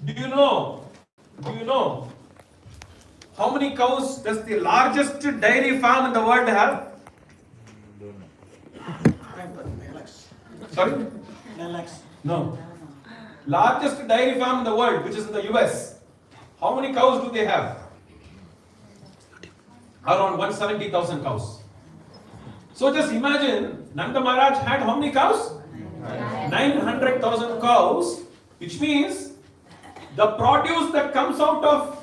Do you know? Do you know how many cows does the largest dairy farm in the world have? Sorry? 9 lakhs. No. Largest dairy farm in the world, which is in the US. How many cows do they have? Around 170,000 cows. So just imagine, Nanda Maharaj had how many cows? 900,000 cows, which means the produce that comes out of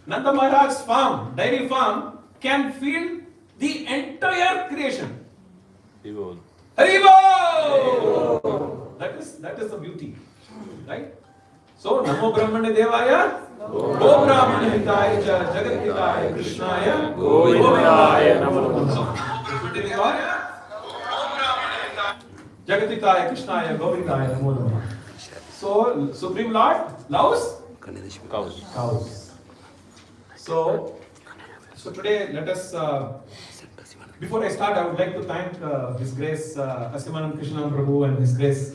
Nanda Maharaj's farm, dairy farm, can feed the entire creation. Haribol! That is the beauty, right? So, Namo Brahmane Devaya, Go Brahmane Hitaya, Jagat Hitaya, Krishnaya, Govindaya Namo Namo. Jagatitaya Krishnaya Govindaya Namo Namo. So, Supreme Lord loves cows. So today let us, before I start, I would like to thank His Grace Asimanand Krishna Prabhu and His Grace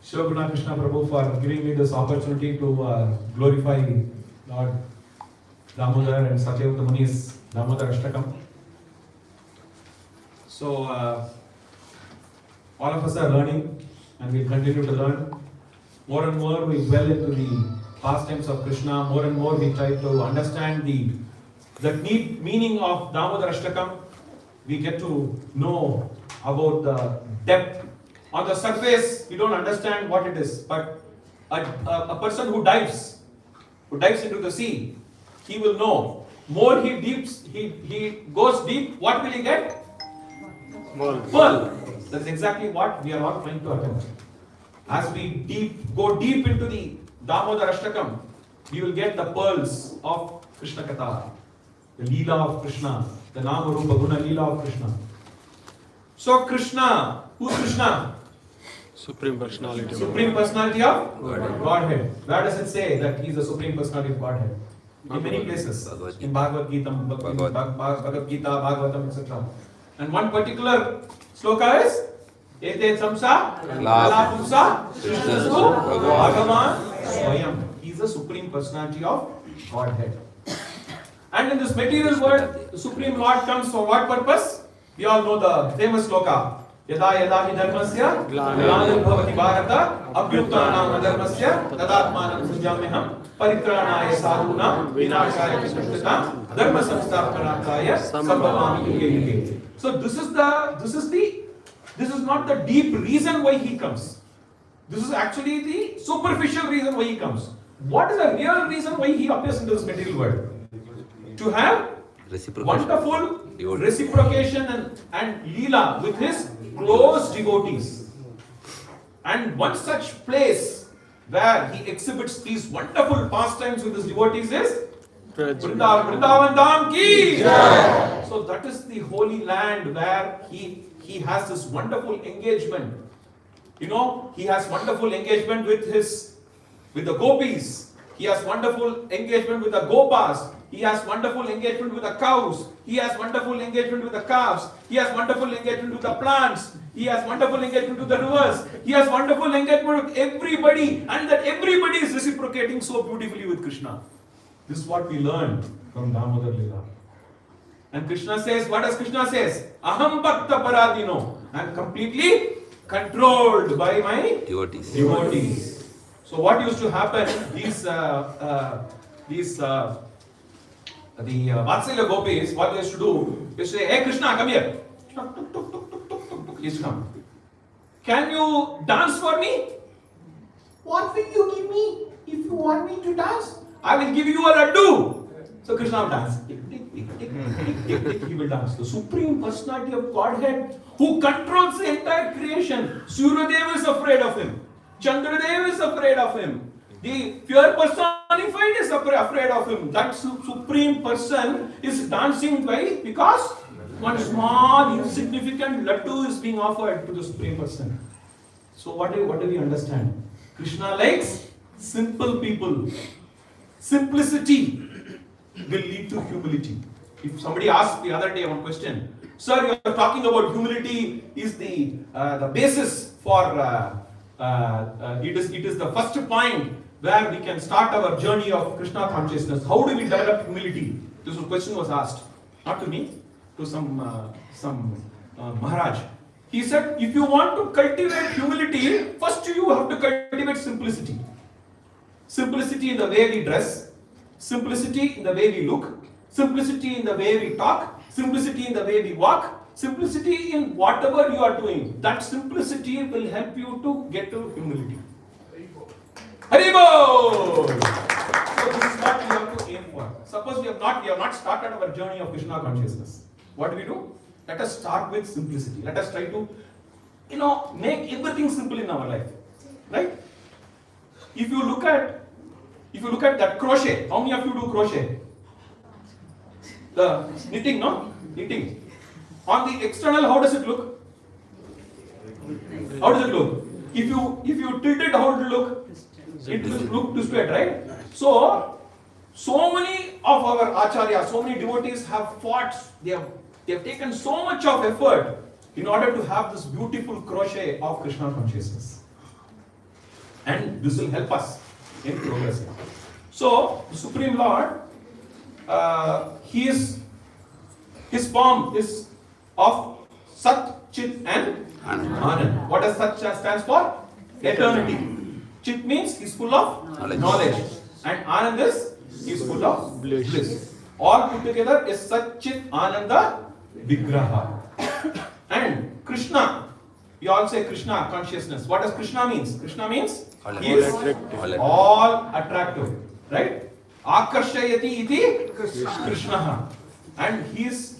Shivaguna Krishna Prabhu for giving me this opportunity to glorify Lord Damodar and Satyavata Muni's Damodar Ashtakam. So, all of us are learning and we continue to learn. More and more we dwell into the pastimes of Krishna, more and more we try to understand the deep meaning of Damodar Ashtakam. We get to know about the depth. On the surface, we don't understand what it is, but a person who dives into the sea, he will know. More he goes deep, what will he get? Pearl. That's exactly what we are all trying to attempt. As we go deep into the Damodar Ashtakam, we will get the pearls of Krishna Katha, the Lila of Krishna, the Nama Rupa Guna Lila of Krishna. So Krishna, who's Krishna? Supreme Personality. Supreme Personality of Godhead. Where does it say that He is the Supreme Personality of Godhead? In many places. In Bhagavad Gita, Bhagavatam, etc. And one particular sloka is Ete Samsa Lala Pumsa Krishnastu Bhagavan Swayam. He is the Supreme Personality of Godhead. And in this material world, the Supreme Lord comes for what purpose? We all know the famous sloka. Yada yada hi dharmasya glanir bhavati bharata abhyuttanam adharmasya tadatmanam sujamyaham paritranaya sadhunam vinashaya chishtata dharma samsthapanakaya sambhavami yuge yuge. So this is not the deep reason why He comes. This is actually the superficial reason why He comes. What is the real reason why He appears into this material world? To have wonderful reciprocation and Lila with His close devotees. And one such place where He exhibits these wonderful pastimes with His devotees is Vrindavan Dham ki Jai. So that is the holy land where He has this wonderful engagement. You know, He has wonderful engagement with the gopis. He has wonderful engagement with the gopas. He has wonderful engagement with the cows. He has wonderful engagement with the calves. He has wonderful engagement with the plants. He has wonderful engagement with the rivers. He has wonderful engagement with everybody, and that everybody is reciprocating so beautifully with Krishna. This is what we learn from Damodar Lila. And Krishna says, what does Krishna says? Aham bhakta paradino. I am completely controlled by my devotees. So what used to happen? The Vatsalya gopis, what they used to do, they say, hey Krishna, come here. He used to come. Can you dance for me? What will you give me if you want me to dance? I will give you a laddu. So Krishna will dance. He will dance. The Supreme Personality of Godhead who controls the entire creation. Suryadev is afraid of Him. Chandradev is afraid of Him. The pure personified is afraid of Him. That Supreme Person is dancing because one small insignificant laddu is being offered to the Supreme Person. So what do we understand? Krishna likes simple people. Simplicity will lead to humility. If somebody asked the other day one question, sir, you are talking about humility is the basis for it is the first point where we can start our journey of Krishna consciousness. How do we develop humility? This question was asked, not to me, to some Maharaj. He said, if you want to cultivate humility, first you have to cultivate simplicity. Simplicity in the way we dress, simplicity in the way we look, simplicity in the way we talk, simplicity in the way we walk, simplicity in whatever you are doing. That simplicity will help you to get to humility. Haribol! So this is what we have to aim for. Suppose we have not started our journey of Krishna consciousness. What do we do? Let us start with simplicity. Let us try to, make everything simple in our life. Right? If you look at that crochet, how many of you do crochet? The knitting, no? Knitting. On the external, how does it look? How does it look? If you tilt it, how does it look? It will look twisted, right? So many of our acharyas, so many devotees have fought. They have taken so much of effort in order to have this beautiful crochet of Krishna consciousness, and this will help us in progressing. So the Supreme Lord, his form is of Sat, Chit and Anand. What does Sat stands for? Eternity. Chit means he's full of knowledge. And Anand is he's full of bliss. All put together is Sat, Chit, Ananda, Vigraha. And Krishna, we all say Krishna, consciousness. What does Krishna means? Krishna means he is all attractive. Right? Akarshayati iti Krishna. And he's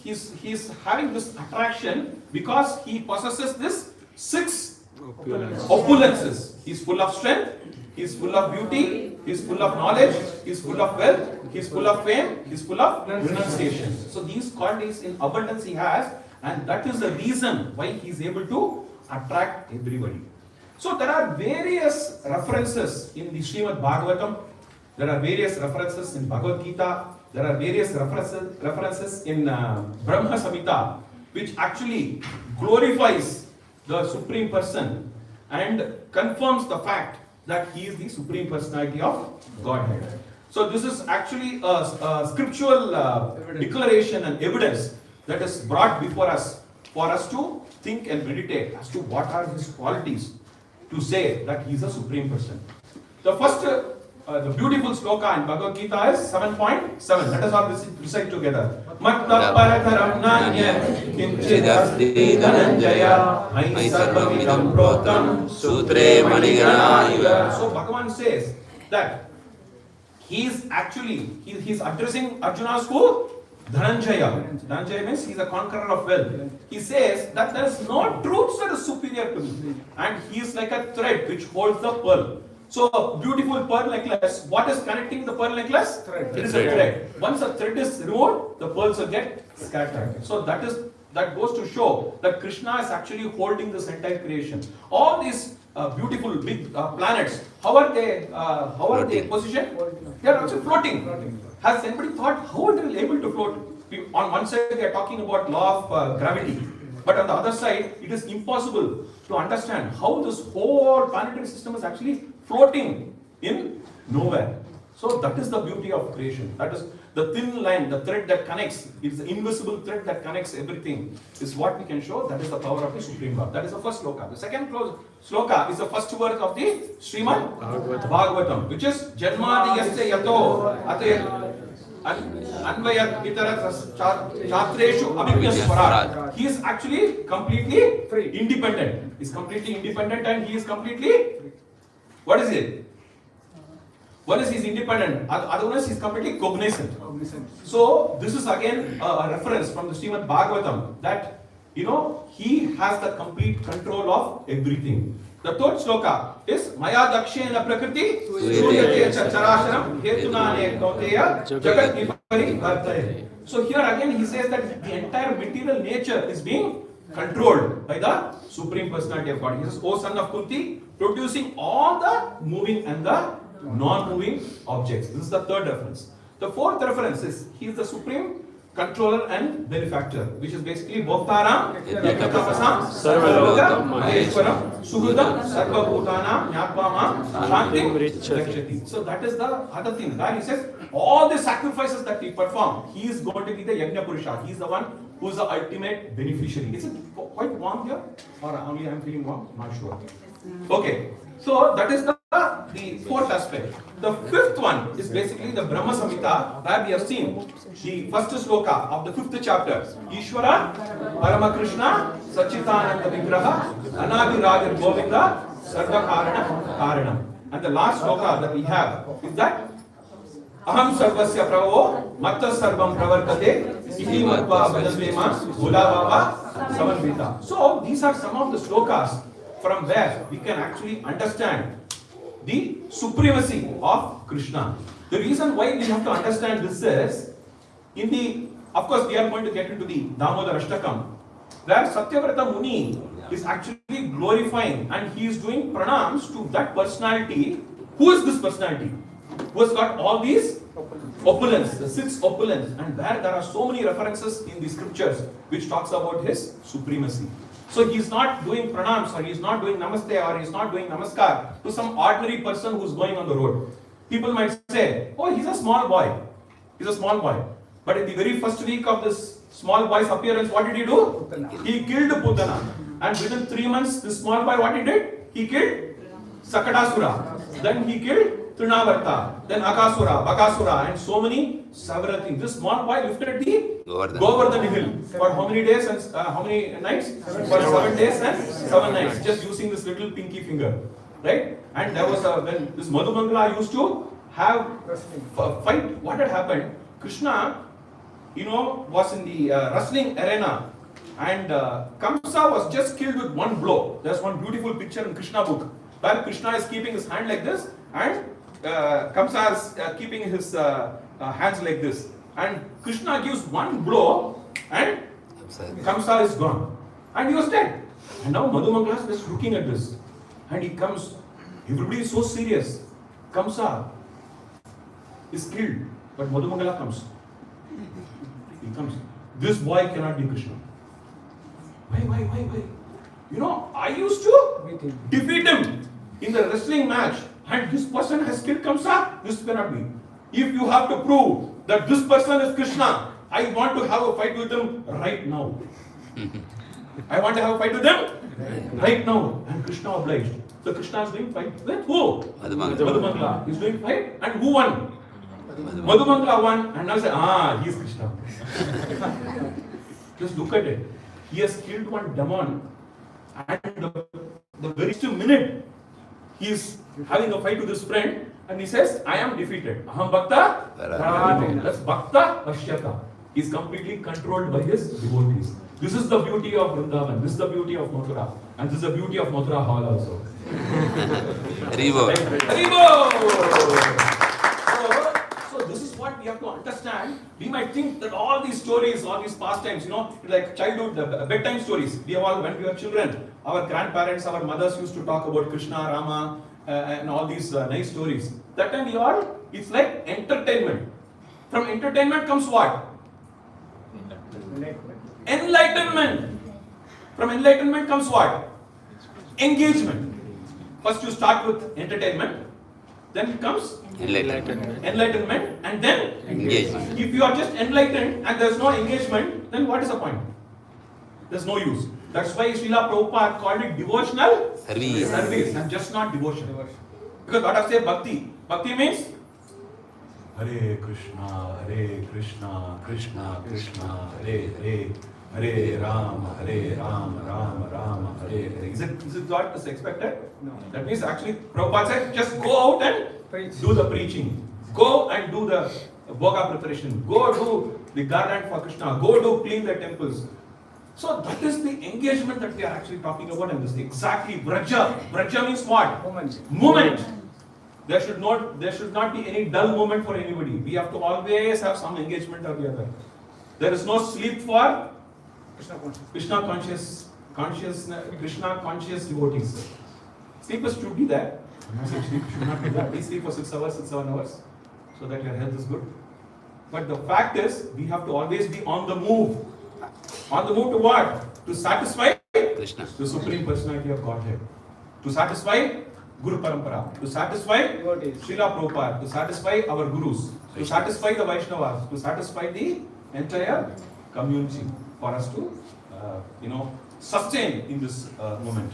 having this attraction because he possesses this 6 opulences. He's full of strength, he's full of beauty, he's full of knowledge, he's full of wealth, he's full of fame, he's full of renunciation. So these qualities in abundance he has, and that is the reason why he's able to attract everybody. So there are various references in the Srimad Bhagavatam, there are various references in Bhagavad Gita, there are various references in Brahma Samhita, which actually glorifies the Supreme Person and confirms the fact that he is the Supreme Personality of Godhead. So this is actually a scriptural declaration and evidence that is brought before us for us to think and meditate as to what are his qualities to say that he is a Supreme Person. The first, the beautiful sloka in Bhagavad Gita is 7.7. Let us all recite together. Matta parataram nanya kinchidasti dhananjaya mai sarvamidam protam sutre manigana. So Bhagavan says that he is actually, he's addressing Arjuna's who? Dhananjaya. Dhananjaya means he is a conqueror of wealth. He says that there is no truth that is superior to me, and he is like a thread which holds the pearl. So a beautiful pearl necklace, what is connecting the pearl necklace? Thread. It is a thread. Once a thread is removed, the pearls will get scattered. So that goes to show that Krishna is actually holding this entire creation. All these beautiful big planets, how are they positioned? They are also floating. Has anybody thought how they are able to float? On one side they are talking about law of gravity, but on the other side it is impossible to understand how this whole planetary system is actually floating in nowhere. So that is the beauty of creation. That is the thin line, the thread that connects. It is the invisible thread that connects everything. Is what we can show. That is the power of the Supreme Lord. That is the first sloka. The second sloka is the first word of the Srimad Bhagavatam, which is Janmadiyasya yato atayat Anvayat Vitarat Chatreshu Abhivyaswarat. He is actually completely independent. He is completely independent and he is completely, what is it? One is he is independent, other one is he is completely cognizant. So this is again a reference from the Srimad Bhagavatam that he has the complete control of everything. The third sloka is Maya Dakshena Prakriti Suyate Charasharam Hetunane Kauteya Jagat Vipari Vartaye. So here again he says that the entire material nature is being controlled by the Supreme Personality of God. He says, O son of Kunti, producing all the moving and the non-moving objects. This is the third reference. The fourth reference is he is the Supreme controller and benefactor, which is basically Bhoktaram, Yajnatapasam, Sarvaloka, Maheshwaram, Suhudam, Sarva Bhutanam, Nyapama, Shantim, Richati. Rakshati. So that is the other thing. That he says, all the sacrifices that we perform, he is going to be the Yajna Purusha. He is the one who is the ultimate beneficiary. Is it quite warm here? Or only I am feeling warm? Not sure. Okay. So that is the fourth aspect. The fifth one is basically the Brahma Samhita, where we have seen the first sloka of the fifth chapter. Ishvara, Parama Krishna, Sachitananda Vigraha, Anadi Raja Govinda, Sarva Karana, Karanam. And the last sloka that we have is that Aham Sarvasya Prabhu, Matta Sarvam Pravartate, Iti Matva Vedasvema, Gulababa, Samanvita. So these are some of the slokas from where we can actually understand the supremacy of Krishna. The reason why we have to understand this is, of course we are going to get into the Damodar Ashtakam, where Satyavrata Muni is actually glorifying and he is doing pranams to that personality. Who is this personality? Who has got all these opulence, the 6 opulence, and where there are so many references in the scriptures which talks about his supremacy. So he is not doing pranams, or he is not doing namaste, or he is not doing namaskar to some ordinary person who is going on the road. People might say, oh, he's a small boy. He's a small boy. But in the very first week of this small boy's appearance, what did he do? He killed Putana. And within 3 months, this small boy, what he did? He killed Sakatasura. Then he killed Trinavarta, then Akasura, Bakasura, and so many several things. This small boy lifted the Govardhan hill for how many days and how many nights? For 7 days and 7 nights, just using this little pinky finger, right? And there was when this Madhumangala used to have a fight. What had happened? Krishna, was in the wrestling arena, and Kamsa was just killed with one blow. There's one beautiful picture in Krishna book where Krishna is keeping his hand like this, and Kamsa is keeping his hands like this, and Krishna gives one blow and Kamsa is gone and he was dead. And now Madhumangala is just looking at this, and he comes, everybody is so serious. Kamsa is killed, but Madhumangala comes. He comes. This boy cannot be Krishna. Why? I used to defeat him in the wrestling match, and this person has killed Kamsa. This cannot be. If you have to prove that this person is Krishna, I want to have a fight with him right now. I want to have a fight with him right now. And Krishna obliged. So Krishna is doing fight with who? Madhumangala. He is doing fight, and who won? Madhumangala won, and now say, he is Krishna. Just look at it. He has killed one demon, and the very next minute he is having a fight with his friend, and he says, I am defeated. Aham Bhakta Paramito. That's Bhakta Pashyata. He is completely controlled by his devotees. This is the beauty of Vrindavan. This is the beauty of Mathura. And this is the beauty of Mathura Hall also. Haribo. So this is what we have to understand. We might think that all these stories, all these pastimes, like childhood, bedtime stories. When we were children, our grandparents, our mothers used to talk about Krishna, Rama, and all these nice stories. That time it's like entertainment. From entertainment comes what? Enlightenment. From enlightenment comes what? Engagement. First you start with entertainment, then comes enlightenment, and then engagement. If you are just enlightened and there is no engagement, then what is the point? There is no use. That's why Srila Prabhupada called it devotional service and just not devotion. Because what I say bhakti. Bhakti means Hare Krishna, Krishna Krishna, Hare Hare, Hare Rama, Rama Rama, Hare Hare. Is it what is expected? No. That means actually Prabhupada said just go out and do the preaching. Go and do the bhoga preparation. Go do the garland for Krishna. Go do clean the temples. So that is the engagement that we are actually talking about, and this is exactly Vraja. Vraja means what? Moment. There should not be any dull moment for anybody. We have to always have some engagement or the other. There is no sleep for Krishna conscious devotees. Sleepers should be there. I'm not saying sleep should not be there. Please sleep for 6 hours, 7 hours, so that your health is good. But the fact is, we have to always be on the move. On the move to what? To satisfy Krishna. the Supreme Personality of Godhead. To satisfy Guru Parampara. To satisfy Srila Prabhupada. To satisfy our Gurus. To satisfy the Vaishnavas. To satisfy the entire community. For us to, sustain in this moment.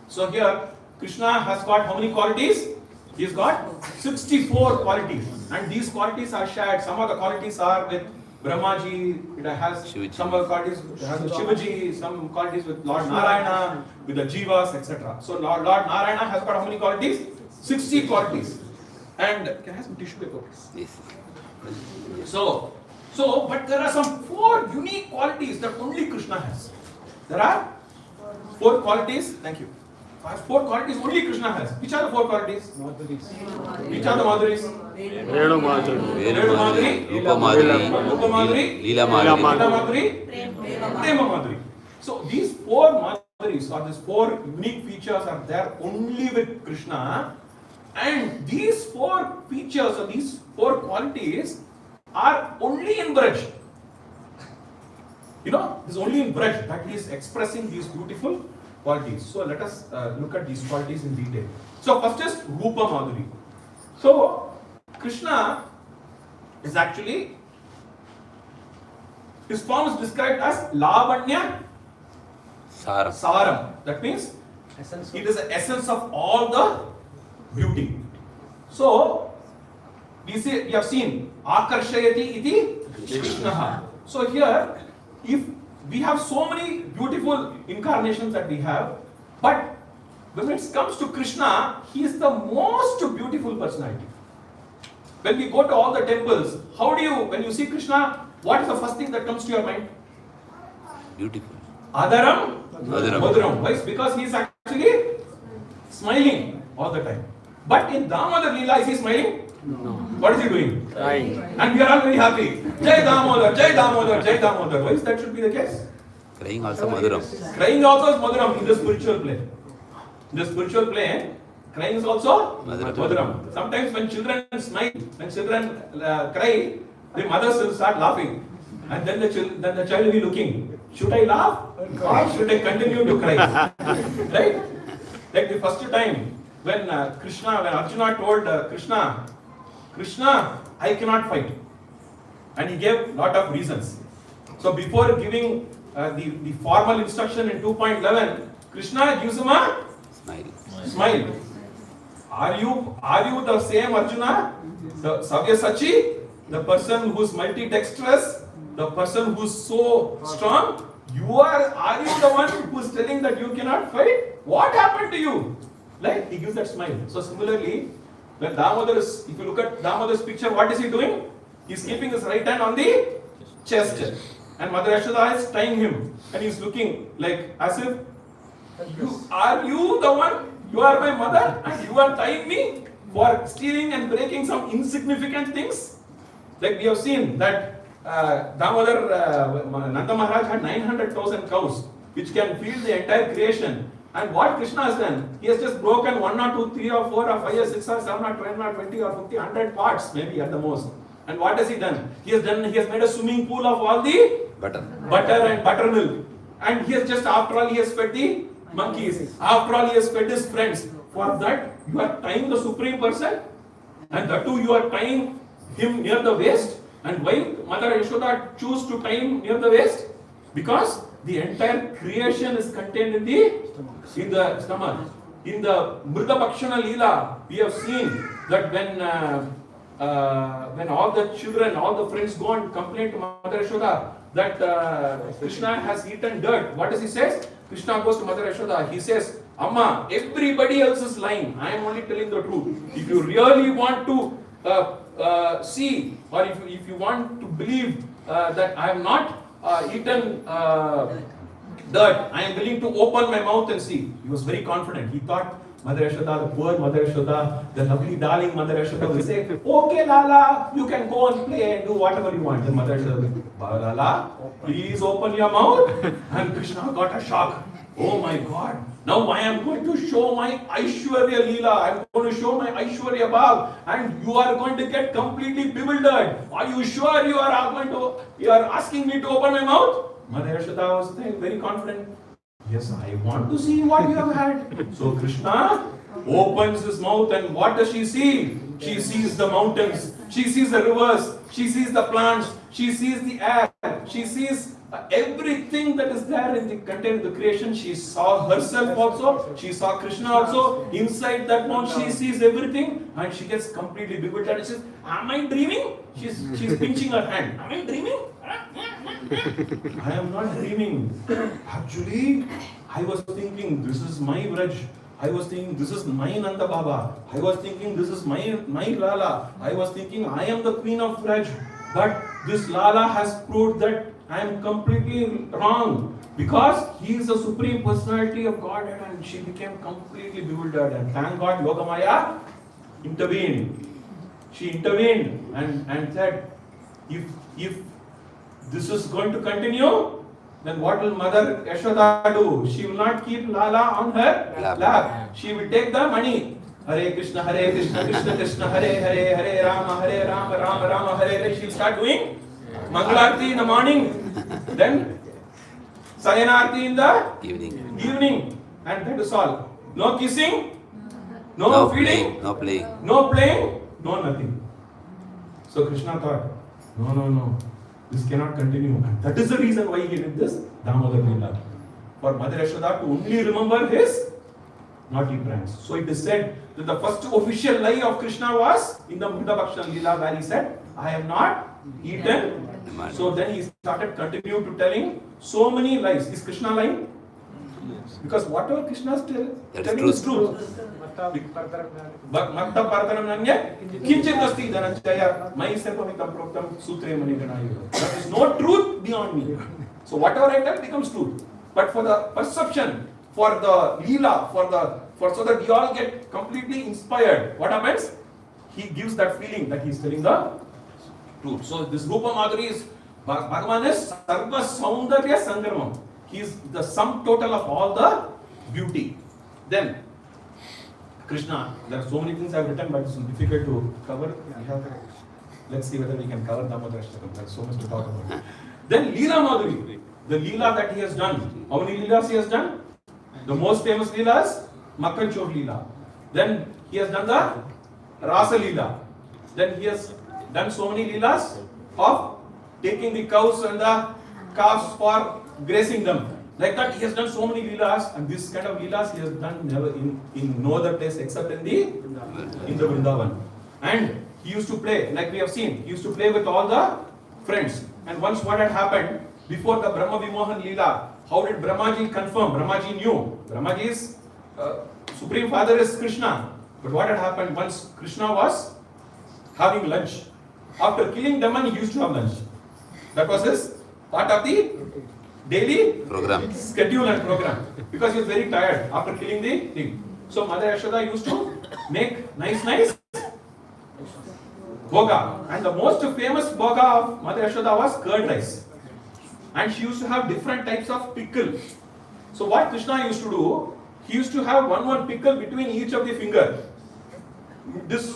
So here, Krishna has got how many qualities? He's got 64 qualities. And these qualities are shared. Some of the qualities are with Brahmaji, it has Shivaji. some of the qualities it has with Shivaji, some qualities with Lord Narayana, with the Jivas, etc. So Lord Narayana has got how many qualities? 60 qualities. And can I have some tissue paper, please? Yes. So, but there are some 4 unique qualities that only Krishna has. There are 4 qualities. Thank you. 4 qualities only Krishna has. Which are the 4 qualities? Which are the Madhuris? Venu Madhuri, Rupa Madhuri, Rupa Madhuri, Lila Madhuri. Lila Madhuri, Prema Madhuri. So these 4 Madhuris or these 4 unique features are there only with Krishna. And these 4 features or these 4 qualities are only in Braj. This is only in Braj that he is expressing these beautiful qualities. So let us look at these qualities in detail. So first is Rupa Madhuri. So Krishna is actually, his form is described as Lavanya Saram. That means it is the essence of all the beauty. So we have seen Akarshayati iti Krishna. So here, if we have so many beautiful incarnations that we have, but when it comes to Krishna, he is the most beautiful personality. When we go to all the temples, when you see Krishna, what is the first thing that comes to your mind? Beautiful. Adaram Madhuram. Why? Because he is actually smiling all the time. But in Damodar Lila, is he smiling? No. What is he doing? Crying. And we are all very happy. Jai Damodar, Jai Damodar, Jai Damodar. Why is that should be the case? Crying also Madhuram. Crying also is Madhuram in the spiritual plane. In the spiritual plane, crying is also Madhuram. Sometimes when children smile, when children cry, the mothers will start laughing. And then the child will be looking, should I laugh or should I continue to cry? Right? Like the first time when Arjuna told Krishna, I cannot fight. And he gave lot of reasons. So before giving the formal instruction in 2.11, Krishna gives him a smile. Are you the same Arjuna? The Savyasachi? The person who's multidextrous? The person who's so strong? Are you the one who's telling that you cannot fight? What happened to you? Like he gives that smile. So similarly, when Damodar if you look at Damodar's picture, what is he doing? He's keeping his right hand on the chest. And Mother Yashoda is tying him. And he's looking like as if, are you the one? You are my mother and you are tying me for stealing and breaking some insignificant things? Like we have seen that Damodar, Nanda Maharaj had 900,000 cows which can feed the entire creation. And what Krishna has done, he has just broken 1 or 2, 3 or 4 or 5 or 6 or 7 or 10 or 20 or 50, 100 parts maybe at the most. And what has he done? He has made a swimming pool of all the butter and buttermilk. And he has after all, he has fed the monkeys. After all, he has fed his friends. For that, you are tying the Supreme Person. And that too, you are tying him near the waist. And why Mother Yashoda choose to tie him near the waist? Because the entire creation is contained in the stomach. In the Mrida Bhakshana Lila, we have seen that when all the children, all the friends go and complain to Mother Yashoda that Krishna has eaten dirt, what does he say? Krishna goes to Mother Yashoda, he says, Amma, everybody else is lying, I am only telling the truth. If you really want to see, or if you want to believe that I have not eaten dirt, I am willing to open my mouth and see. He was very confident. He thought Mother Yashoda, the poor Mother Yashoda, the lovely darling Mother Yashoda will say, okay Lala, you can go and play and do whatever you want. Then Mother Yashoda will say, Lala, please open your mouth. And Krishna got a shock. Oh my God, Now I am going to show my Aishwarya Lila. I am going to show my Aishwarya Bhav, and you are going to get completely bewildered. Are you sure you are asking me to open my mouth? Mother Yashoda was very confident. Yes, I want to see what you have had. So Krishna opens his mouth, and what does she see? She sees the mountains, she sees the rivers, she sees the plants, she sees the air, she sees everything that is there in the contained in the creation. She saw herself also, she saw Krishna also. Inside that mount she sees everything, and she gets completely bewildered. She says, am I dreaming? She's pinching her hand. Am I dreaming? I am not dreaming. Actually, I was thinking this is my Vraj. I was thinking this is my Nanda Baba. I was thinking this is my Lala. I was thinking I am the queen of Vraj. But this Lala has proved that I am completely wrong, because he is the supreme personality of Godhead, and she became completely bewildered. And thank God Yogamaya intervened. She intervened and said, if this is going to continue, then what will Mother Yashoda do? She will not keep Lala on her lap. She will take the money. Hare Krishna, Krishna Krishna, Hare Hare, Hare Rama, Rama Rama, Hare Hare. She will start doing Mangalarti in the morning, then Sayanarti in the evening, and that is all. No kissing, no feeding, no playing, no nothing. So Krishna thought, no, this cannot continue. And that is the reason why he did this Damodar Lila. For Mother Yashoda to only remember his naughty pranks. So it is said that the first official lie of Krishna was in the Mundabhakshan Lila, where he said, I have not eaten. So then he started continue to telling so many lies. Is Krishna lying? Yes. Because whatever Krishna is telling is truth. But Matta Partanam Nanya Kinchit Asti Dhananjaya Mai Sarvamikam Proktam Sutre Maniganaya. There is no truth beyond me. So whatever I tell becomes truth. But for the perception, for the Lila, so that we all get completely inspired, what happens? He gives that feeling that he is telling the truth. So this Rupa Madhuri is, Bhagavan is Sarva Saundarya Sangramam. He is the sum total of all the beauty. Then Krishna, there are so many things I have written, but it's difficult to cover. Let's see whether we can cover Damodar Ashtakam. There's so much to talk about. Then Lila Madhuri, the Lila that he has done. How many Leelas he has done? The most famous Leela is Makkan Chor Leela. Then he has done the Rasa Leela. Then he has done so many Leelas of taking the cows and the calves for grazing them. Like that, he has done so many Leelas, and this kind of Leelas he has done never in no other place except in the Vrindavan. And he used to play, like we have seen, he used to play with all the friends. And once what had happened, before the Brahma Vimohan Leela, how did Brahmaji confirm? Brahmaji knew. Brahmaji's Supreme Father is Krishna. But what had happened once Krishna was having lunch? After killing Daman, he used to have lunch. That was his part of the daily schedule and program. Because he was very tired after killing the thing. So Mother Yashoda used to make nice bhoga. And the most famous bhoga of Mother Yashoda was curd rice. And she used to have different types of pickle. So what Krishna used to do, he used to have one pickle between each of the finger. This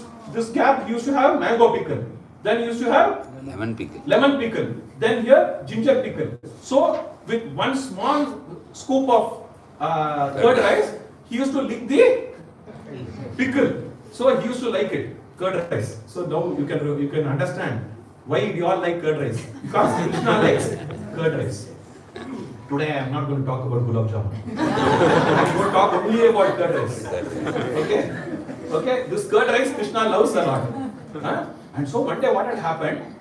gap he used to have mango pickle. Then he used to have lemon pickle. Then here ginger pickle. So with one small scoop of curd rice, he used to lick the pickle. So he used to like it, curd rice. So now you can understand why we all like curd rice. Because Krishna likes curd rice. Today I am not going to talk about gulab jamun. I am going to talk only about curd rice. Okay. This curd rice Krishna loves a lot. And so one day what had happened?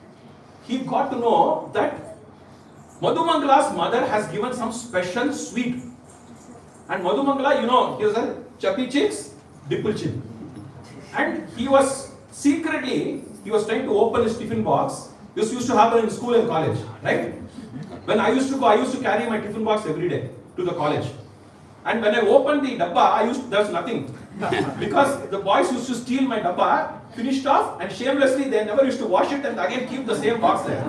He got to know that Madhumangala's mother has given some special sweet. And Madhumangala, he was a chappy cheeks, dimple chin. And he was secretly trying to open his tiffin box. This used to happen in school and college, right? When I used to go, I used to carry my tiffin box every day to the college. And when I opened the dabba, there's nothing. Because the boys used to steal my dabba, finished off, and shamelessly they never used to wash it and again keep the same box there.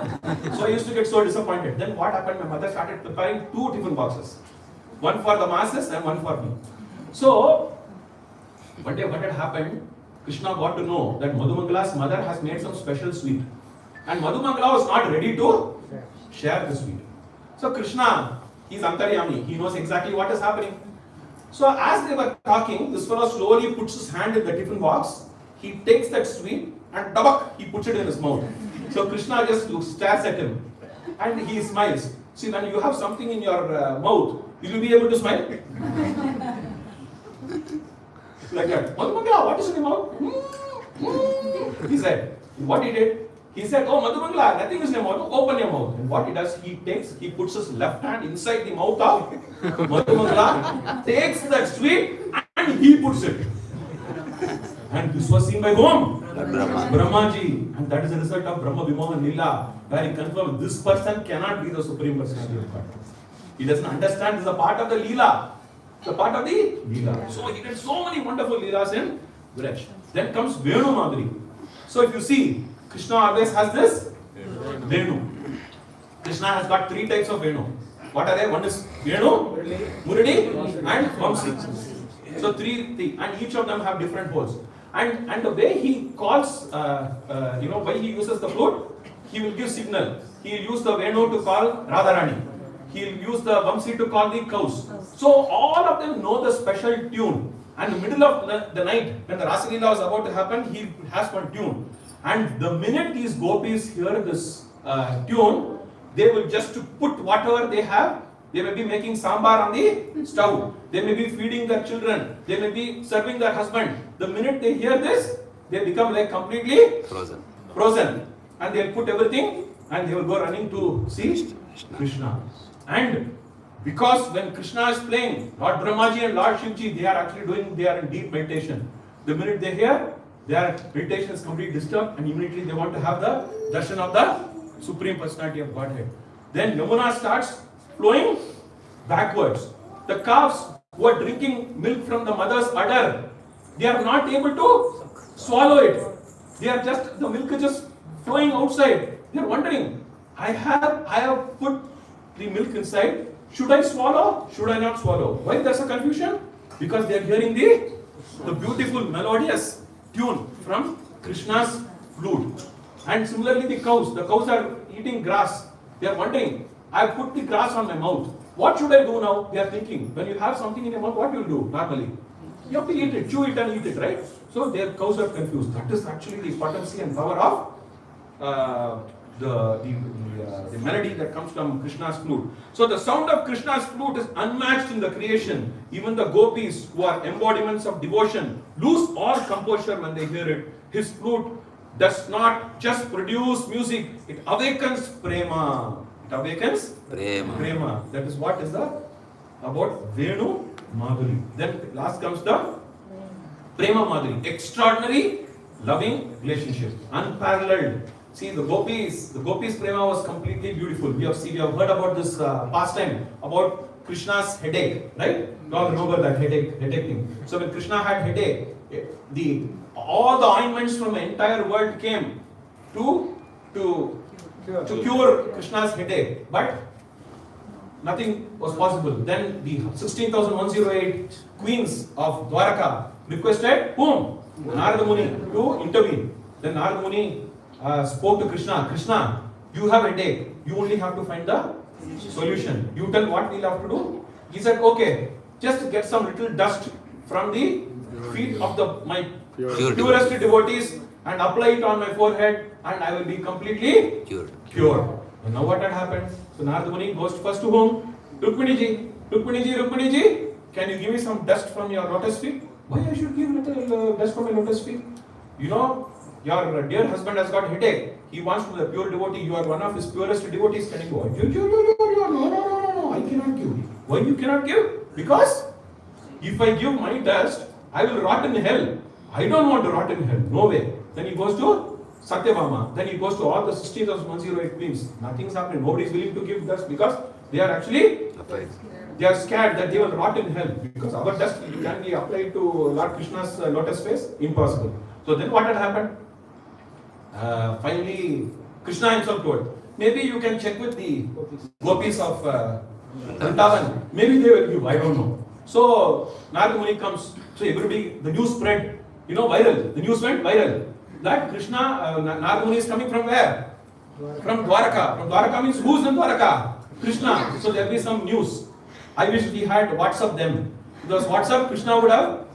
So I used to get so disappointed. Then what happened? My mother started preparing 2 tiffin boxes. one for the masses and one for me. So, one day what had happened, Krishna got to know that Madhumangala's mother has made some special sweet. And Madhumangala was not ready to share the sweet. So Krishna, he's Antaryami, he knows exactly what is happening. So as they were talking, this fellow slowly puts his hand in the tiffin box, he takes that sweet and tabak, he puts it in his mouth. So Krishna just stares at him and he smiles. See, when you have something in your mouth, will you be able to smile? Like that. Madhumangala, what is in your mouth? He said. What he did? He said, oh Madhumangala, nothing is in your mouth. Open your mouth. And what he does, he puts his left hand inside the mouth of Madhumangala, takes that sweet and he puts it. And this was seen by whom? Brahmaji. And that is the result of Brahma Vimohan Lila, where he confirmed this person cannot be the Supreme Personality of God. He doesn't understand this is a part of the Lila. The part of the Lila. So he did so many wonderful Leelas in Vraj. Then comes Venu Madhuri. So if you see, Krishna always has this Venu. Krishna has got three types of Venu. What are they? One is Venu, Murali and Vamsi. So three, and each of them have different holes. And the way he calls, why he uses the flute, he will give signal. He will use the Venu to call Radharani. He will use the Vamsi to call the cows. So all of them know the special tune. And in the middle of the night, when the Rasa Leela was about to happen, he has one tune. And the minute these gopis hear this tune, they will just put whatever they have. They may be making sambar on the stove. They may be feeding their children. They may be serving their husband. The minute they hear this, they become like completely frozen. And they will put everything and they will go running to see Krishna. And because when Krishna is playing, Lord Brahmaji and Lord Shivji, they are in deep meditation. The minute they hear, their meditation is completely disturbed and immediately they want to have the darshan of the Supreme Personality of Godhead. Then Yamuna starts flowing backwards. The calves who are drinking milk from the mother's udder, they are not able to swallow it. The milk is just flowing outside. They are wondering, I have put the milk inside. Should I swallow? Should I not swallow? Why there's a confusion? Because they are hearing the beautiful melodious tune from Krishna's flute. And similarly the cows are eating grass. They are wondering, I have put the grass on my mouth. What should I do now? They are thinking, when you have something in your mouth, what do you do normally? You have to eat it, chew it and eat it, right? So their cows are confused. That is actually the potency and power of the melody that comes from Krishna's flute. So the sound of Krishna's flute is unmatched in the creation. Even the gopis, who are embodiments of devotion, lose all composure when they hear it. His flute does not just produce music, it awakens prema. It awakens prema. That is what is about Venu Madhuri. Then last comes the Prema Madhuri. Extraordinary loving relationship. Unparalleled. See, the gopis prema was completely beautiful. We have heard about this pastime about Krishna's headache, right? You all remember that headache thing. So when Krishna had headache, all the ointments from the entire world came to cure Krishna's headache, but nothing was possible. Then the 16,108 queens of Dwaraka requested whom? Narada Muni to intervene. Then Narada Muni spoke to Krishna, you have a headache, you only have to find the solution. You tell what we'll have to do. He said, okay, just get some little dust from the feet of my purest devotees and apply it on my forehead and I will be completely cured. And now what had happened? So Narada Muni goes first to whom? Rukminiji, can you give me some dust from your lotus feet? Why I should give little dust from my lotus feet? You know, your dear husband has got headache. He wants to be a pure devotee. You are one of his purest devotees. Can you go? No, I cannot give. Why you cannot give? Because if I give my dust, I will rot in hell. I don't want to rot in hell. No way. Then he goes to Satyabhama. Then he goes to all the 16,108 queens. Nothing is happening. Nobody is willing to give dust because they are actually scared that they will rot in hell. Because our dust can be applied to Lord Krishna's lotus face. Impossible. So then what had happened? Finally, Krishna himself told, maybe you can check with the gopis of Vrindavan. Maybe they will give, I don't know. So Narada Muni comes, so everybody, the news spread, viral. The news went viral. That Krishna, Narada Muni is coming from where? From Dwaraka. From Dwaraka means who's in Dwaraka? Krishna. So there will be some news. I wish we had WhatsApp them. Because WhatsApp, Krishna would have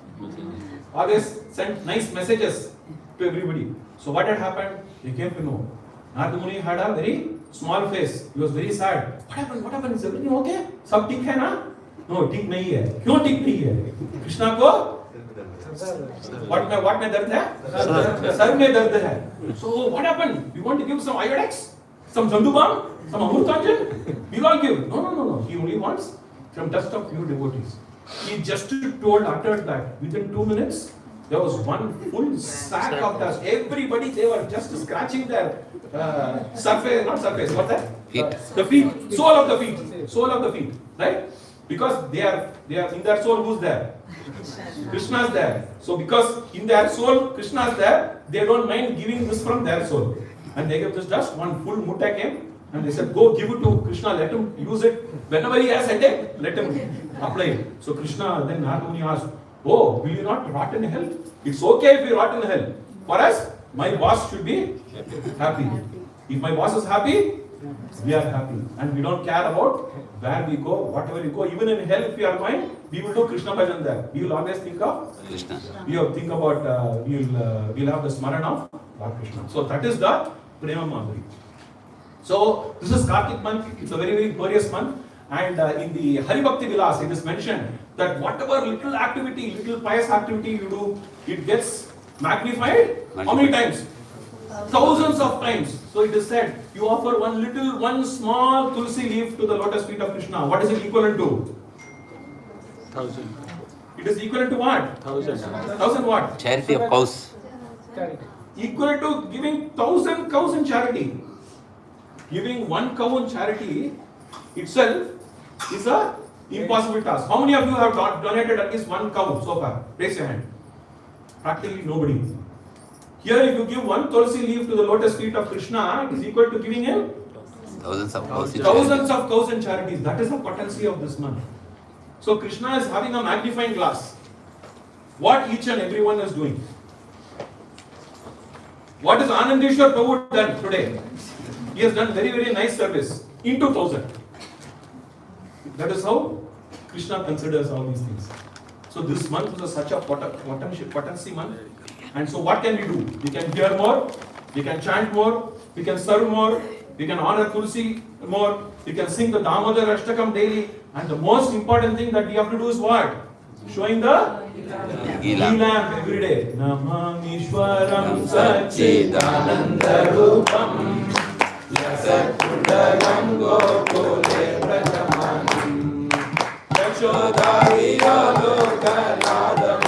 always sent nice messages to everybody. So what had happened? They came to know. Narada Muni had a very small face. He was very sad. What happened? What happened? Is everything okay? Sab ठीक है ना? No, ठीक नहीं है. क्यों ठीक नहीं है? कृष्णा को what में दर्द है? सर में दर्द है. So what happened? You want to give some Iodex? Some Zandubam? Some Amurkanjan? We all give. No. He only wants some dust of pure devotees. He just uttered that. Within 2 minutes, there was one full sack of dust. Everybody, they were just scratching their surface, not surface, what's that? Feet. The feet, sole of the feet, right? Because they are in their soul, who's there? Krishna is there. So because in their soul, Krishna is there, they don't mind giving this from their soul. And they gave this dust, one full mutta came, and they said, go give it to Krishna, let him use it. Whenever he has headache, let him apply it. So Krishna, then Narada Muni asked, oh, will you not rot in hell? It's okay if you rot in hell. For us, my boss should be happy. If my boss is happy, we are happy. And we don't care about where we go, whatever we go. Even in hell, if we are going, we will do Krishna bhajan there. We will always think of Krishna. We will think about, we'll have the smaran of Lord Krishna. So that is the Prema Madhuri. So this is Kartik month. It's a very, very glorious month. And in the Hari Bhakti Vilas, it is mentioned that whatever little activity, little pious activity you do, it gets magnified. How many times? Thousands of times. So it is said, you offer one small tulsi leaf to the lotus feet of Krishna. What is it equivalent to? 1,000. It is equivalent to what? 1,000. 1,000 what? Charity of cows. Equivalent to giving 1,000 cows in charity. Giving one cow in charity itself is a impossible task. How many of you have donated at least one cow so far? Raise your hand. Practically nobody. Here, if you give one tulsi leaf to the lotus feet of Krishna, it is equal to giving him Thousands of cows. thousands of cows in charities. That is the potency of this month. So Krishna is having a magnifying glass. What each and everyone is doing. What is Anandeshwar Prabhu done today? He has done very, very nice service. Into 1,000. That is how Krishna considers all these things. So this month was such a potency month. And so what can we do? We can hear more, we can chant more, we can serve more, we can honor Tulsi more, we can sing the Damodar Ashtakam daily. And the most important thing that we have to do is what? Showing the Lila every day. Namamishwaram Sachidananda Rupam Yasakundagam Gokule Prajamanam Yashodhariya Lokaladam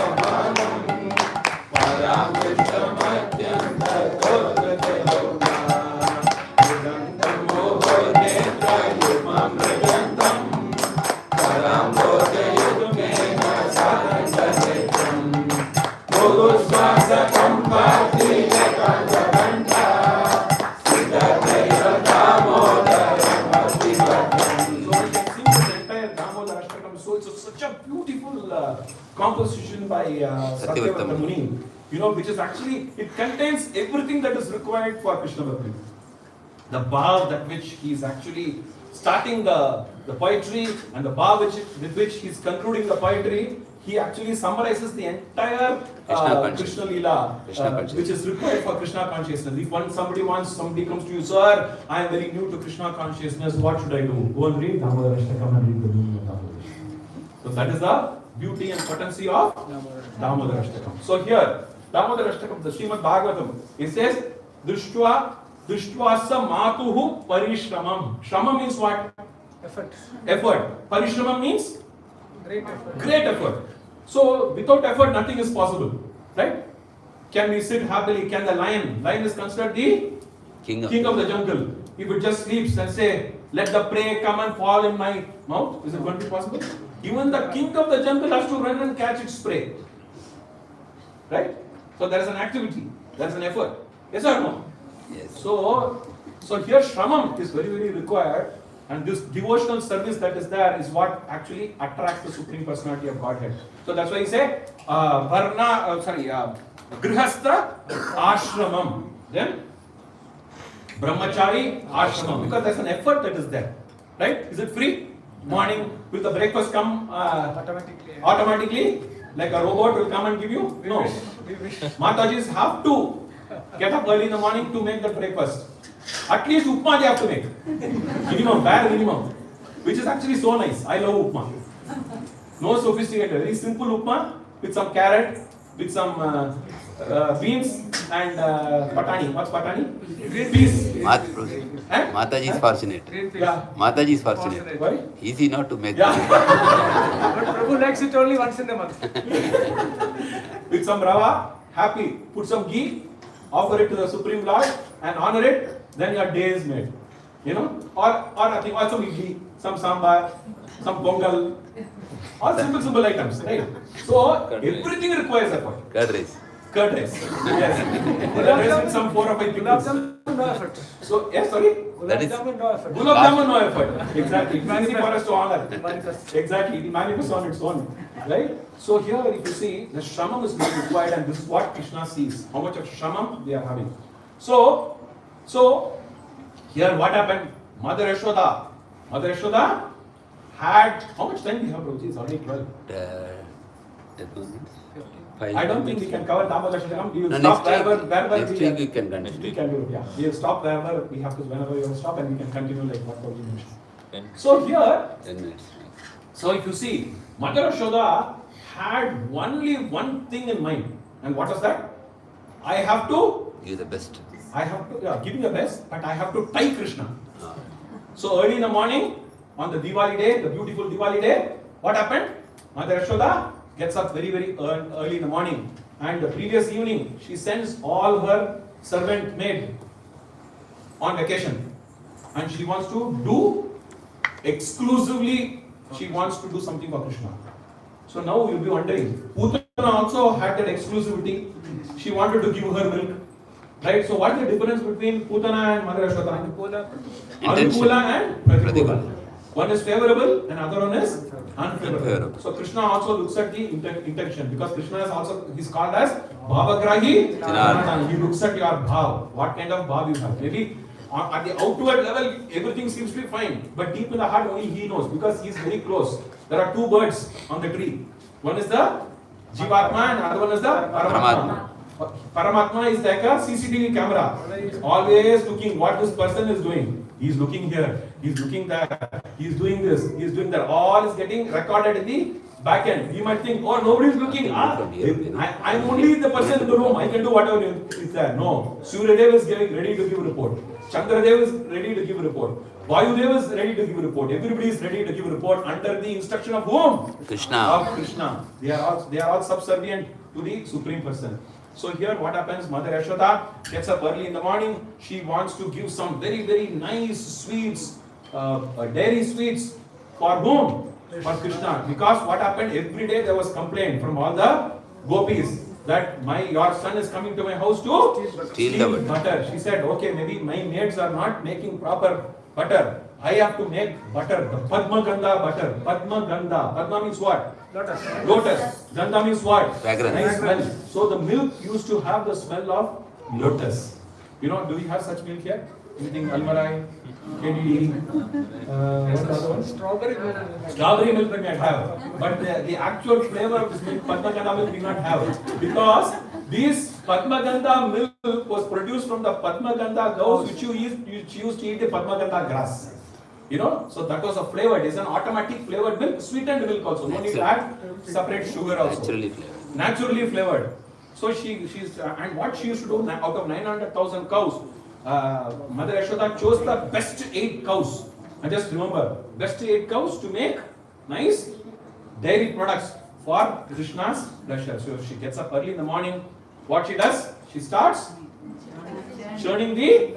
composition by Satyavrata Muni, which is actually, it contains everything that is required for Krishna Bhakti. The bhav that which he is actually starting the poetry and the bhav with which he is concluding the poetry, he actually summarizes the entire Krishna Lila, which is required for Krishna consciousness. If somebody comes to you, sir, I am very new to Krishna consciousness, what should I do? Go and read Damodar Ashtakam and read the meaning of Damodar. So that is the beauty and potency of Damodar Ashtakam. So here, Damodar Ashtakam, the Srimad Bhagavatam, it says, Drishtva matuhu parishramam. Shramam means what? Effort. Parishramam means? Great effort. So without effort, nothing is possible. Right? Can we sit happily? Can the lion is considered the king of the jungle. If it just sleeps and say, let the prey come and fall in my mouth, is it going to be possible? Even the king of the jungle has to run and catch its prey. Right? So there is an activity, there is an effort. Yes or no? Yes. So here Shramam is very, very required. And this devotional service that is there is what actually attracts the Supreme Personality of Godhead. So that's why he say, Grihastha Ashramam. Then Brahmachari Ashramam. Because there's an effort that is there. Right? Is it free? Morning, will the breakfast come automatically? Like a robot will come and give you? No. Matajis have to get up early in the morning to make the breakfast. At least upma they have to make. Minimum, bare minimum. Which is actually so nice. I love upma. No sophisticated. Very simple upma with some carrot, with some beans and patani. What's patani? Peas. Mataji is fortunate. Yeah. Mataji is fortunate. Why? Easy not to make. Yeah. But Prabhu likes it only once in a month. With some rava, happy. Put some ghee, offer it to the Supreme Lord and honor it, then your day is made. You know? Or nothing, or some idli, some sambar, some pongal. All simple items, right? So everything requires effort. Curd rice. Curd rice. Yes. Curd rice with some 4 or 5 Gulab pickles. Jamun, no effort. So, yes, sorry? That is- Gulab Jamun, no effort. Gulab Jamun, no effort. Exactly. It's easy for us to honor. Manifest. Exactly. It manifests on its own. Right? So here, if you see, the shramam is being required, and this is what Krishna sees. How much of shramam they are having. So here what happened? Mother Yashoda had, how much time we have, Prabhuji? It's already 12. I don't think we can cover Damodar Shakam. We will No, stop next wherever week we can Next continue. week can do it, yeah. We will stop wherever we have to, whenever we want to stop, and we can continue like what Prabhuji mentioned. So here, 10 minutes. so if you see, Mother Yashoda had only one thing in mind. And what was that? I have to Give the best. give me the best, but I have to tie Krishna. So early in the morning, on the Diwali day, the beautiful Diwali day, what happened? Mother Yashoda gets up very early in the morning, and the previous evening she sends all her servant maid on vacation, and she wants to do exclusively, she wants to do something for Krishna. So now you'll be wondering, Putana also had that exclusivity. She wanted to give her milk. Right? So what is the difference between Putana and Mother Yashoda? Anukula and Pratipula. One is favorable and other one is unfavorable. So Krishna also looks at the intention, because Krishna is also, he's called as Bhavagrahi. He looks at your bhav, what kind of bhav you have. Maybe at the outward level everything seems to be fine, but deep in the heart only he knows, because he is very close. There are two birds on the tree. One is the Jivatma and other one is the Paramatma. Paramatma is like a CCTV camera, always looking what this person is doing. He is looking here, he is looking there, he is doing this, he is doing that. All is getting recorded in the back end. You might think, oh, nobody is looking. I'm only the person in the room, I can do whatever is there. No. Suryadev is ready to give a report. Chandradev is ready to give a report. Vayudev is ready to give a report. Everybody is ready to give a report under the instruction of whom? Krishna. Of Krishna. They are all subservient to the Supreme Person. So here what happens? Mother Yashoda gets up early in the morning. She wants to give some very nice sweets, dairy sweets for whom? For Krishna. Because what happened? Every day there was complaint from all the gopis that your son is coming to my house to steal the butter. She said, okay, maybe my maids are not making proper butter. I have to make butter, the Padma Gandha butter. Padma Gandha. Padma means what? Lotus. Gandha means what? Fragrance. Nice smell. So the milk used to have the smell of lotus. You know, do we have such milk here? Anything Almarai, KDD, what's the other one? Strawberry milk. Strawberry milk we might have, but the actual flavor of this milk, Padma Gandha milk, we not have, because this Padma Gandha milk was produced from the Padma Gandha cows which used to eat the Padma Gandha grass. You know, so that was a flavor. It is an automatic flavored milk, sweetened milk also. No need to add separate sugar also. Naturally flavored. Naturally flavored. So she's and what she used to do, out of 900,000 cows, Mother Yashoda chose the best 8 cows. And just remember, best 8 cows to make nice dairy products for Krishna's pleasure. So she gets up early in the morning. What she does? She starts churning the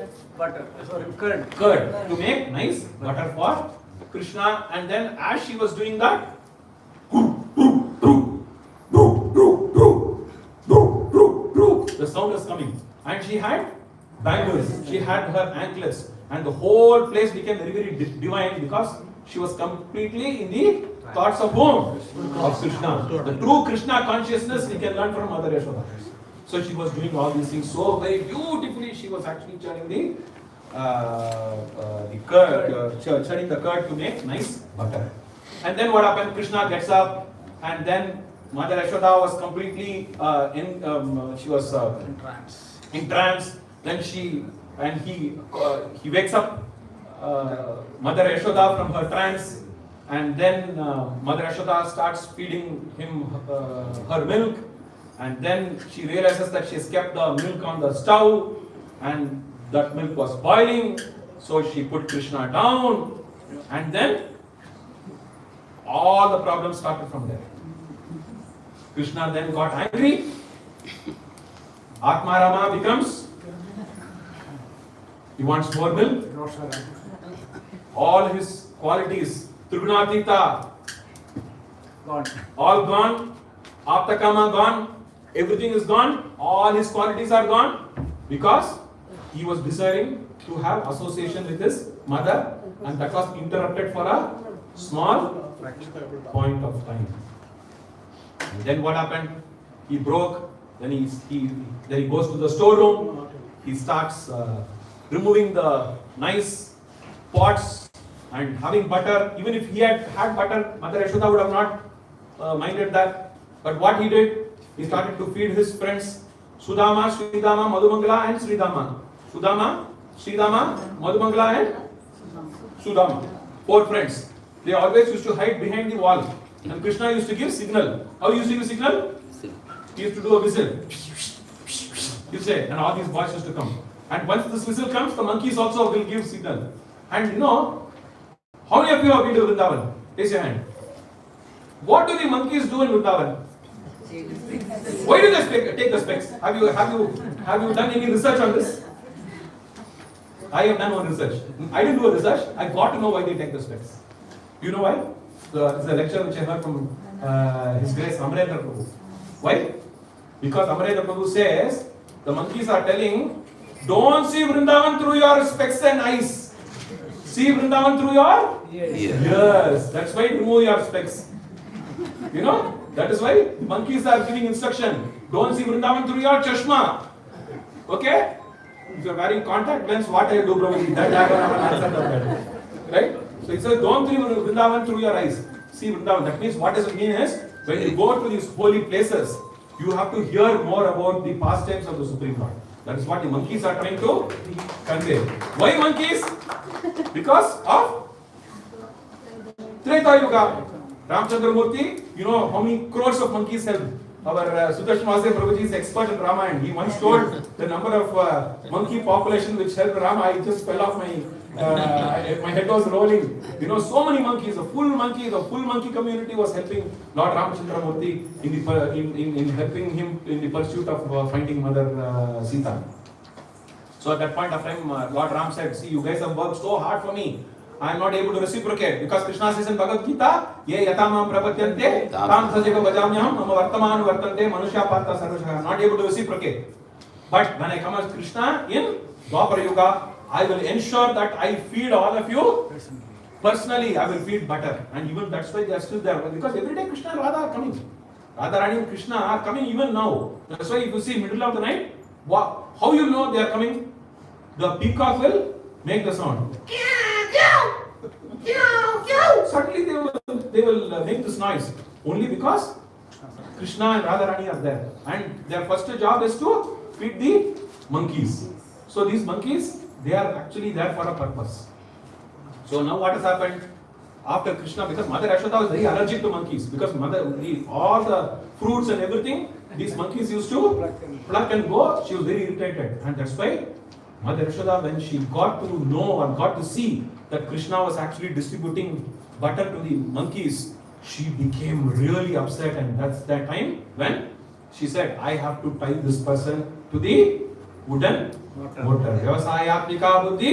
curd to make nice butter for Krishna. And then as she was doing that, the sound is coming. And she had bangles, she had her anklets, And the whole place became very, very divine because she was completely in the thoughts of whom? Of Krishna. The true Krishna consciousness we can learn from Mother Yashoda. So she was doing all these things so very beautifully. She was actually churning the curd, churning the curd to make nice butter. And then what happened? Krishna gets up, and then Mother Yashoda was completely she was in trance. Then he wakes up Mother Yashoda from her trance, and then Mother Yashoda starts feeding him her milk, and then she realizes that she has kept the milk on the stove, and that milk was boiling, so she put Krishna down, and then all the problems started from there. Krishna then got angry. Atma Rama becomes, he wants more milk. All his qualities, Trigunatita, Gone. all gone. Aptakama gone. Everything is gone. All his qualities are gone because he was desiring to have association with his mother, and that was interrupted for a small point of time. And then what happened? He broke. Then he goes to the storeroom. He starts removing the nice pots and having butter. Even if he had butter, Mother Yashoda would have not minded that. But what he did, he started to feed his friends Sudama, Sridama, Madhumangala and Sridama. Sudama, Sridama, Madhumangala and Sudama. 4 friends. They always used to hide behind the wall. And Krishna used to give signal. How he used to give signal? He used to do a whistle. You say, and all these boys used to come. And once this whistle comes, the monkeys also will give signal. And you know, how many of you have been to Vrindavan? Raise your hand. What do the monkeys do in Vrindavan? Why do they take the specs? Have you done any research on this? I have done one research. I didn't do a research. I got to know why they take the specs. You know why? This is a lecture which I heard from His Grace Amarendra Prabhu. Why? Because Amarendra Prabhu says the monkeys are telling, don't see Vrindavan through your specs and eyes. See Vrindavan through your ears. That's why remove your specs. You know? That is why the monkeys are giving instruction. Don't see Vrindavan through your chashma. Okay? If you are wearing contact lens, what I do, Prabhu? That I don't have an answer to that. Right? So it says, don't see Vrindavan through your eyes. See Vrindavan. That means what does it mean is, when you go to these holy places, you have to hear more about the pastimes of the Supreme Lord. That is what the monkeys are trying to convey. Why monkeys? Because of Treta Yuga. Ramchandra Murthy, you know how many crores of monkeys help. Our Sudarshan Prabhuji is expert in Ramayana. He once told the number of monkey population which helped Rama. I just fell off my head was rolling. You know, so many monkeys. The full monkey community was helping Lord Ramchandra Murthy in helping him in the pursuit of finding Mother Sita. So at that point of time, Lord Ram said, "See, you guys have worked so hard for me. I am not able to reciprocate because Krishna says in Bhagavad Gita, "Ye yatamam prapatyante, tam sajeva bhajamyam, mama vartamanu vartante, manusya partha sarvashaya." Not able to reciprocate. But when I come as Krishna in Dwapara Yuga, I will ensure that I feed all of you personally. I will feed butter, and even that's why they are still there because every day Krishna and Radha are coming. Radharani and Krishna are coming even now. That's why if you see middle of the night, how you know they are coming? The peacock will make the sound. Suddenly they will make this noise only because Krishna and Radharani are there, and their first job is to feed the monkeys. So these monkeys, they are actually there for a purpose. So now what has happened after Krishna? Because Mother Yashoda was very allergic to monkeys because all the fruits and everything these monkeys used to pluck and go. She was very irritated, and that's why Mother Yashoda, when she got to know and got to see that Krishna was actually distributing butter to the monkeys, she became really upset, and that's that time when she said, "I have to tie this person to the wooden mortar." Vyavasayatmika buddhi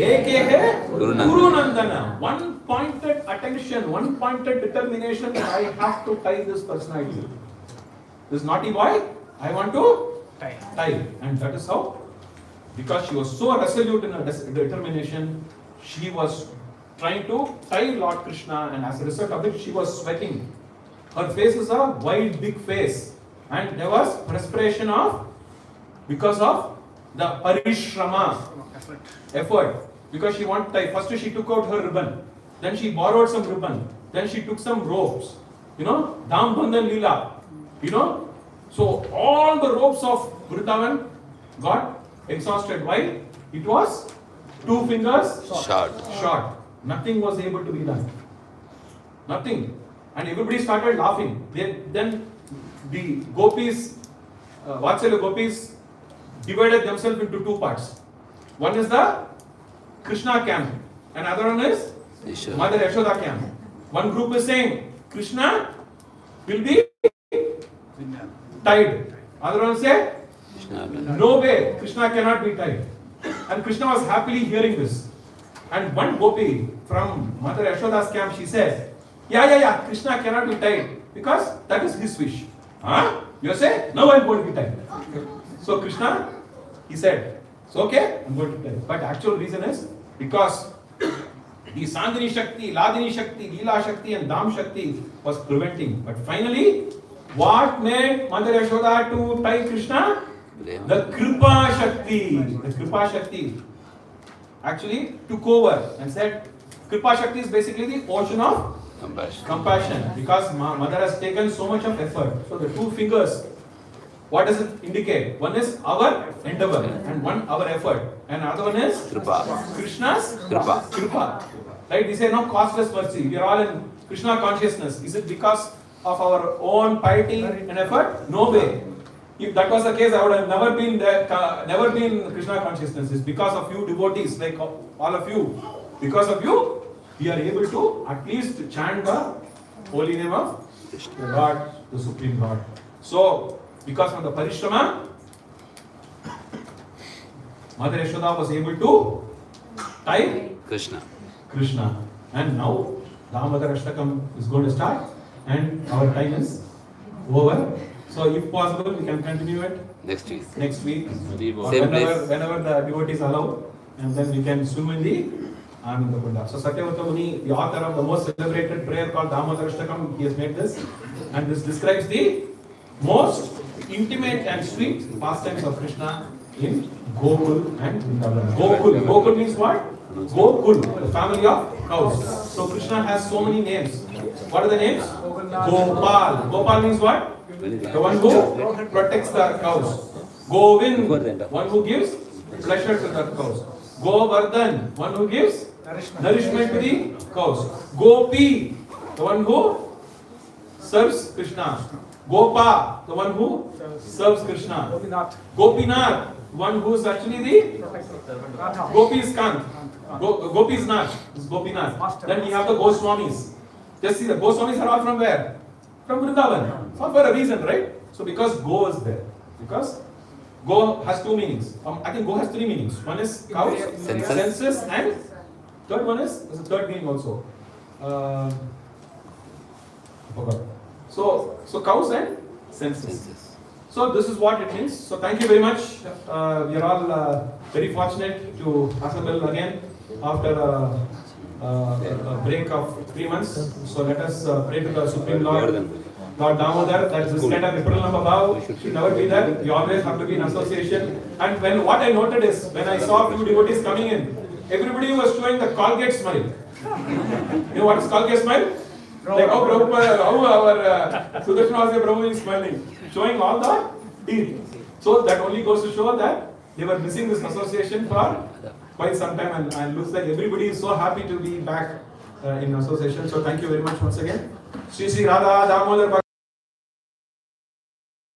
eke hai Guru Nandana. One pointed attention, one pointed determination. I have to tie this personality. This naughty boy, I want to tie. And that is how because she was so resolute in her determination, she was trying to tie Lord Krishna, and as a result of it, she was sweating. Her face is a wide, big face, and there was perspiration of because of the parishrama, effort. Because she wanted to tie. First, she took out her ribbon, then she borrowed some ribbon, then she took some ropes. Damodar Lila. So all the ropes of Vrindavan got exhausted. Why? It was 2 fingers short. Nothing was able to be done. Nothing. And everybody started laughing. Then the gopis, Vatsalya gopis, divided themselves into 2 parts. One is the Krishna camp, and another one is Mother Yashoda camp. One group is saying Krishna will be tied. Other one say no way, Krishna cannot be tied. And Krishna was happily hearing this. And one gopi from Mother Yashoda's camp, she said, yeah, Krishna cannot be tied because that is his wish. You say, no, I'm going to be tied. So Krishna, he said, it's okay, I'm going to tie. But actual reason is because the Sandini Shakti, Ladini Shakti, Lila Shakti and Dam Shakti was preventing. But finally, what made Mother Yashoda to tie Krishna? The Kripa Shakti. The Kripa Shakti actually took over and said, Kripa Shakti is basically the ocean of compassion. Because Mother has taken so much of effort. So the 2 fingers, what does it indicate? One is our endeavor and one our effort. And another one is Krishna's Kripa. Right? We say no costless mercy. We are all in Krishna consciousness. Is it because of our own piety and effort? No way. If that was the case, I would have never been Krishna consciousness. It's because of you devotees, like all of you. Because of you, we are able to at least chant the holy name of the Lord, the Supreme Lord. So, because of the parishrama, Mother Yashoda was able to tie Krishna. And now, Damodar Ashtakam is going to start, and our time is over. So, if possible, we can continue it next week. Or whenever the devotees allow, and then we can swim in the Ananda Kunda. So, Satyavata Muni, the author of the most celebrated prayer called Damodar Ashtakam, he has made this, and this describes the most intimate and sweet pastimes of Krishna in Gokul and Vrindavan. Gokul means what? Gokul, the family of cows. So Krishna has so many names. What are the names? Gopal. Gopal means what? The one who protects the cows. Govind, one who gives pleasure to the cows. Govardhan, one who gives nourishment to the cows. Gopi, the one who serves Krishna. Gopa, the one who serves Krishna. Gopinath, one who is actually the Gopi's Kant. Gopi's Nath is Gopinath. Then we have the Goswamis. Just see, the Goswamis are all from where? From Vrindavan. It's not for a reason, right? So because Go is there. Because Go has 2 meanings. I think Go has 3 meanings. One is cows, senses, and third one is, there's a third meaning also. I forgot. So cows and senses. So this is what it means. So thank you very much. We are all very fortunate to assemble again after a break of 3 months. So let us pray to the Supreme Lord, Lord Damodar, that this kind of Viparanam Bhav should never be there. We always have to be in association. And what I noted is, when I saw few devotees coming in, everybody was showing the Colgate smile. You know what is Colgate smile? Like how our Sudarshanasya Prabhu is smiling, showing all the teeth. So that only goes to show that they were missing this association for quite some time, and looks like everybody is so happy to be back in association. So thank you very much once again. Shri Radha Damodar.